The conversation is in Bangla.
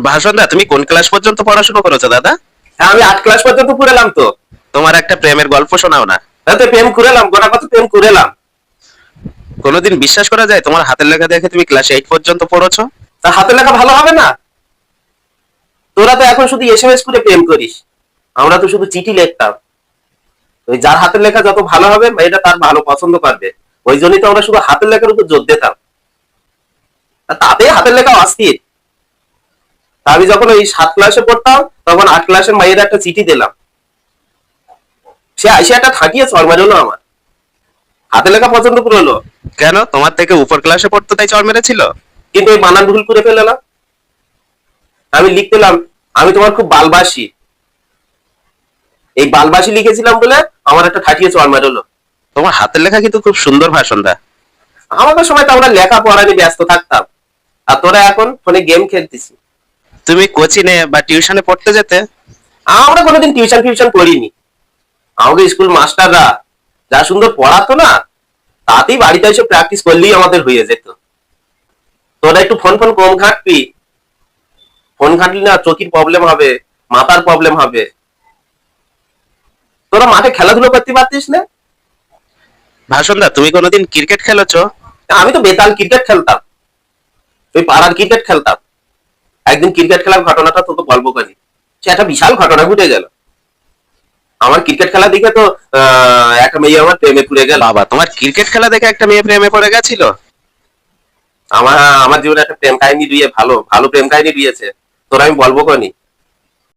ভাষণ দা, তুমি কোন ক্লাস পর্যন্ত পড়াশোনা করেছো দাদা? হ্যাঁ, আমি 8 ক্লাস পর্যন্ত পড়েলাম তো। তোমার একটা প্রেমের গল্প শোনাও না। তাতে প্রেম করেলাম, গোটা কত প্রেম করেলাম। কোনোদিন বিশ্বাস করা যায় তোমার হাতের লেখা দেখে তুমি ক্লাস 8 পর্যন্ত পড়েছো? তা হাতের লেখা ভালো হবে না? তোরা তো এখন শুধু এসএমএস করে প্রেম করিস, আমরা তো শুধু চিঠি লিখতাম। ওই যার হাতের লেখা যত ভালো হবে এটা তার ভালো পছন্দ করবে, ওই জন্যই তো আমরা শুধু হাতের লেখার উপর জোর দিতাম। তাতে হাতের লেখা অস্থির। তা আমি যখন ওই 7 ক্লাসে পড়তাম তখন 8 ক্লাসের মায়ের একটা চিঠি দিলাম, সে আইসে একটা থাকিয়ে চড় মারলো আমার, হাতের লেখা পছন্দ করলো। কেন, তোমার থেকে উপর ক্লাসে পড়তো তাই চড় মেরেছিল? কিন্তু ওই বানান ভুল করে ফেলে না। আমি লিখতেলাম, আমি তোমার খুব ভালবাসি, এই ভালবাসি লিখেছিলাম বলে আমার একটা ঠাটিয়ে চড় মারলো। তোমার হাতের লেখা কিন্তু খুব সুন্দর ভাষণ দা। আমাদের সময় তো আমরা লেখাপড়া নিয়ে ব্যস্ত থাকতাম, আর তোরা এখন ফোনে গেম খেলতেছি। তুমি কোচিনে বা টিউশনে পড়তে যেতে? আমরা কোনোদিন টিউশন ফিউশন করিনি। আমাদের স্কুল মাস্টাররা যা সুন্দর পড়াতো না, তাতেই বাড়িতে এসে প্র্যাকটিস করলেই আমাদের হয়ে যেত। তোরা একটু ফোন ফোন কম ঘাঁটবি, ফোন ঘাঁটলি না চোখের প্রবলেম হবে, মাথার প্রবলেম হবে। তোরা মাঠে খেলাধুলো করতে পারতিস না? ভাষণ দা, তুমি কোনোদিন ক্রিকেট খেলেছো? আমি তো বেতাল ক্রিকেট খেলতাম, ওই পাড়ার ক্রিকেট খেলতাম। একদিন ক্রিকেট খেলার ঘটনাটা তোকে গল্প করি, সে একটা বিশাল ঘটনা ঘটে গেল। আমার ক্রিকেট খেলা দেখে তো একটা মেয়ে আমার প্রেমে পড়ে গেল। বাবা, তোমার ক্রিকেট খেলা দেখে একটা মেয়ে প্রেমে পড়ে গেছিল? আমার আমার জীবনে একটা প্রেম কাহিনী দিয়ে, ভালো ভালো প্রেম কাহিনী দিয়েছে, তোরা আমি বলবো কনি।